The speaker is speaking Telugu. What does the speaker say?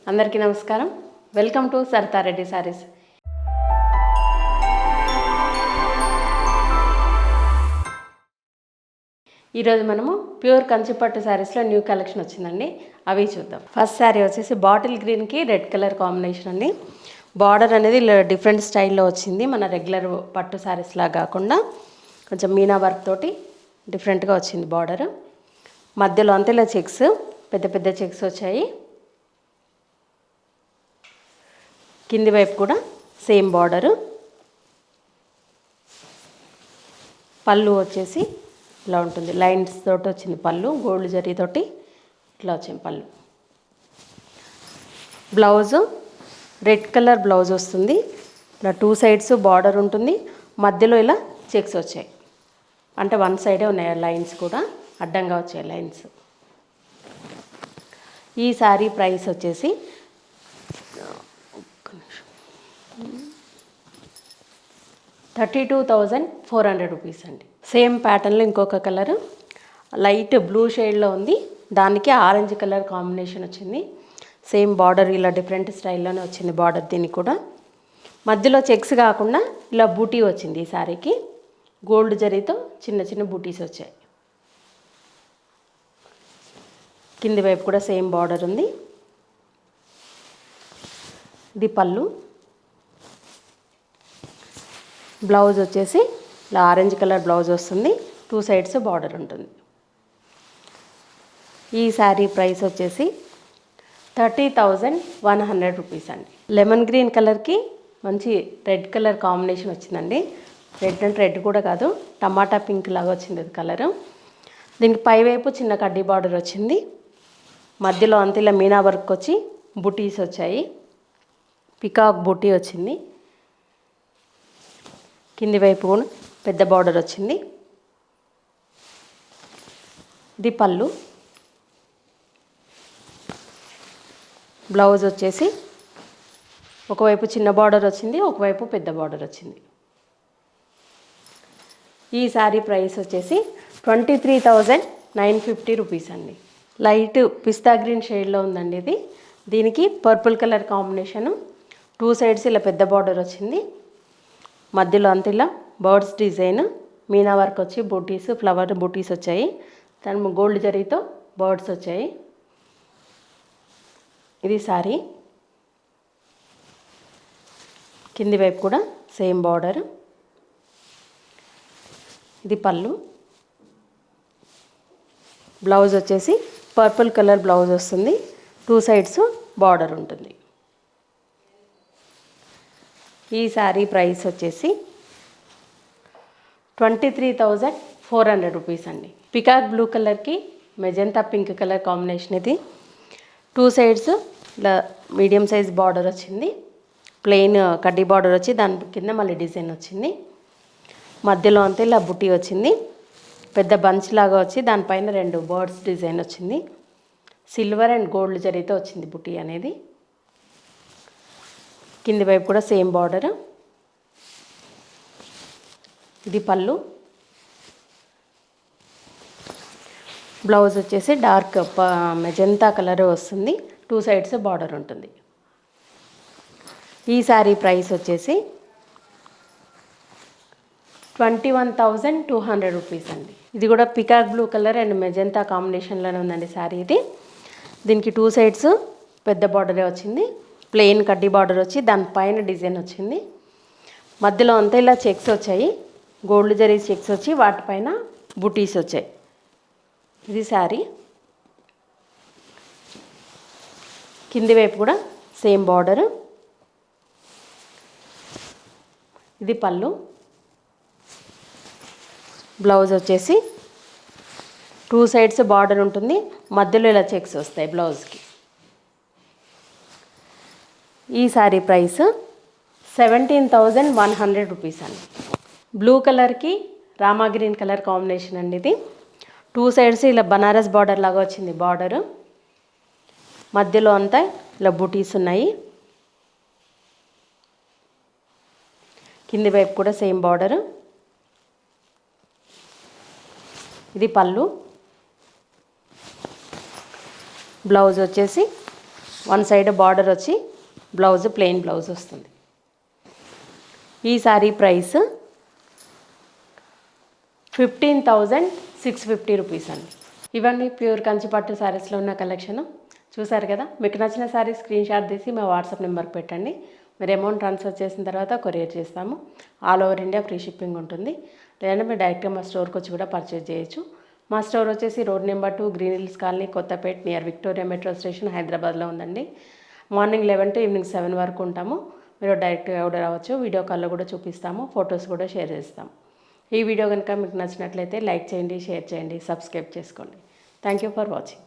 అందరికీ నమస్కారం. Welcome to Saritha Reddy saris. ఈరోజు మనము ప్యూర్ కంచిపట్టు శారీస్లో న్యూ కలెక్షన్ వచ్చిందండి, అవి చూద్దాం. ఫస్ట్ శారీ వచ్చేసి బాటిల్ గ్రీన్కి రెడ్ కలర్ కాంబినేషన్ అండి. బార్డర్ అనేది డిఫరెంట్ స్టైల్లో వచ్చింది, మన రెగ్యులర్ పట్టు శారీస్ లాగా కాకుండా కొంచెం మీనా వర్క్ తోటి డిఫరెంట్గా వచ్చింది బార్డర్. మధ్యలో అంతా ఇలా చెక్స్, పెద్ద పెద్ద చెక్స్ వచ్చాయి. కింది వైపు కూడా సేమ్ బార్డరు. పళ్ళు వచ్చేసి ఇలా ఉంటుంది, లైన్స్ తోటి వచ్చింది పళ్ళు, గోల్డ్ జరీతోటి ఇట్లా వచ్చింది పళ్ళు. బ్లౌజు రెడ్ కలర్ బ్లౌజ్ వస్తుంది, ఇలా టూ సైడ్స్ బార్డర్ ఉంటుంది, మధ్యలో ఇలా చెక్స్ వచ్చాయి, అంటే వన్ సైడే ఉన్నాయి లైన్స్ కూడా అడ్డంగా వచ్చాయి లైన్స్. ఈ శారీ ప్రైస్ వచ్చేసి 32,400 రూపీస్ అండి. సేమ్ ప్యాటర్న్లో ఇంకొక కలర్ లైట్ బ్లూ షేడ్లో ఉంది, దానికి ఆరెంజ్ కలర్ కాంబినేషన్ వచ్చింది. సేమ్ బార్డర్ ఇలా డిఫరెంట్ స్టైల్లోనే వచ్చింది బార్డర్. దీనికి కూడా మధ్యలో చెక్స్ కాకుండా ఇలా బూటీ వచ్చింది. ఈ శారీకి గోల్డ్ జరీతో చిన్న చిన్న బూటీస్ వచ్చాయి. కింది వైపు కూడా సేమ్ బార్డర్ ఉంది. ఇది పళ్ళు. బ్లౌజ్ వచ్చేసి ఇలా ఆరెంజ్ కలర్ బ్లౌజ్ వస్తుంది, టూ సైడ్స్ బార్డర్ ఉంటుంది. ఈ శారీ ప్రైస్ వచ్చేసి 30,100 రూపీస్ అండి. లెమన్ గ్రీన్ కలర్కి మంచి రెడ్ కలర్ కాంబినేషన్ వచ్చిందండి. రెడ్ అంటే రెడ్ కూడా కాదు, టమాటా పింక్ లాగా వచ్చింది అది కలరు. దీనికి పైవైపు చిన్న కడ్డీ బార్డర్ వచ్చింది, మధ్యలో అంత ఇలా మీనా వర్క్ వచ్చి బుటీస్ వచ్చాయి, పికాక్ బూటీ వచ్చింది. కింది వైపు కూడా పెద్ద బార్డర్ వచ్చింది. ఇది పళ్ళు. బ్లౌజ్ వచ్చేసి ఒకవైపు చిన్న బార్డర్ వచ్చింది, ఒకవైపు పెద్ద బార్డర్ వచ్చింది. ఈ శారీ ప్రైస్ వచ్చేసి 23,950 రూపీస్ అండి. లైట్ పిస్తా గ్రీన్ షేడ్లో ఉందండి ఇది. దీనికి purple colour combination, two sides ఇలా పెద్ద బార్డర్ వచ్చింది, మధ్యలో అంత ఇలా బర్డ్స్ డిజైన్ మీనా వర్క్ వచ్చి బూటీస్, ఫ్లవర్ బూటీస్ వచ్చాయి, దాని గోల్డ్ జరీతో బర్డ్స్ వచ్చాయి. ఇది శారీ. కింది వైపు కూడా సేమ్ బార్డర్. ఇది పళ్ళు. బ్లౌజ్ వచ్చేసి పర్పుల్ కలర్ బ్లౌజ్ వస్తుంది, టూ సైడ్స్ బార్డర్ ఉంటుంది. ఈ శారీ ప్రైస్ వచ్చేసి 23,400 రూపీస్ అండి. పికాక్ బ్లూ కలర్కి మెజంతా పింక్ కలర్ కాంబినేషన్ ఇది. టూ సైడ్స్ ఇలా మీడియం సైజ్ బార్డర్ వచ్చింది, ప్లెయిన్ కడ్డీ బార్డర్ వచ్చి దాని కింద మళ్ళీ డిజైన్ వచ్చింది, మధ్యలో అంతా ఇలా బుట్టి వచ్చింది, పెద్ద బంచ్ లాగా వచ్చి దానిపైన రెండు బర్డ్స్ డిజైన్ వచ్చింది, సిల్వర్ అండ్ గోల్డ్ జరీతో వచ్చింది బుట్టి అనేది. కింది వైపు కూడా సేమ్ బార్డర్. ఇది పళ్ళు. బ్లౌజ్ వచ్చేసి డార్క్ మెజంతా కలర్ వస్తుంది, టూ సైడ్స్ బార్డర్ ఉంటుంది. ఈ శారీ ప్రైస్ వచ్చేసి 21,200 రూపీస్ అండి. ఇది కూడా peacock blue colour and magenta కాంబినేషన్లోనే ఉందండి శారీ ఇది. దీనికి టూ సైడ్స్ పెద్ద బార్డరే వచ్చింది, ప్లెయిన్ కడ్డీ బార్డర్ వచ్చి దానిపైన డిజైన్ వచ్చింది, మధ్యలో అంతా ఇలా చెక్స్ వచ్చాయి, గోల్డ్ జరీ చెక్స్ వచ్చి వాటిపైన బుటీస్ వచ్చాయి. ఇది శారీ. కింది వైపు కూడా సేమ్ బార్డరు. ఇది పళ్ళు. బ్లౌజ్ వచ్చేసి టూ సైడ్స్ బార్డర్ ఉంటుంది, మధ్యలో ఇలా చెక్స్ వస్తాయి బ్లౌజ్కి. ఈ శారీ ప్రైస్ 17,100 రూపీస్ అండి. బ్లూ కలర్కి రామా గ్రీన్ కలర్ కాంబినేషన్ అండి ఇది. టూ సైడ్స్ ఇలా బనారస్ బార్డర్ లాగా వచ్చింది బార్డరు, మధ్యలో అంతా ఇలా బూటీస్ ఉన్నాయి. కింది వైపు కూడా సేమ్ బార్డరు. ఇది పళ్ళు. బ్లౌజ్ వచ్చేసి వన్ సైడ్ బార్డర్ వచ్చి బ్లౌజ్ ప్లెయిన్ బ్లౌజ్ వస్తుంది. ఈ శారీ ప్రైస్ 15,650 రూపీస్ అండి. ఇవన్నీ ప్యూర్ కంచిపట్టు శారీస్లో ఉన్న కలెక్షన్ చూసారు కదా. మీకు నచ్చిన శారీ స్క్రీన్ షాట్ తీసి మా వాట్సాప్ నెంబర్కి పెట్టండి. మీరు అమౌంట్ ట్రాన్స్ఫర్ చేసిన తర్వాత కొరియర్ చేస్తాము. All over India free shipping ఉంటుంది. లేదంటే మీరు డైరెక్ట్గా మా స్టోర్కి వచ్చి కూడా పర్చేజ్ చేయొచ్చు. మా స్టోర్ వచ్చేసి road number 2 green hills colony, Kothapet, near Victoria metro station, హైదరాబాద్లో ఉందండి. మార్నింగ్ 11 to ఈవినింగ్ 7 వరకు ఉంటాము. మీరు డైరెక్ట్గా కూడా రావచ్చు. వీడియో కాల్లో కూడా చూపిస్తాము, ఫొటోస్ కూడా షేర్ చేస్తాము. ఈ వీడియో కనుక మీకు నచ్చినట్లయితే లైక్ చేయండి, షేర్ చేయండి, సబ్స్క్రైబ్ చేసుకోండి. Thank you for watching.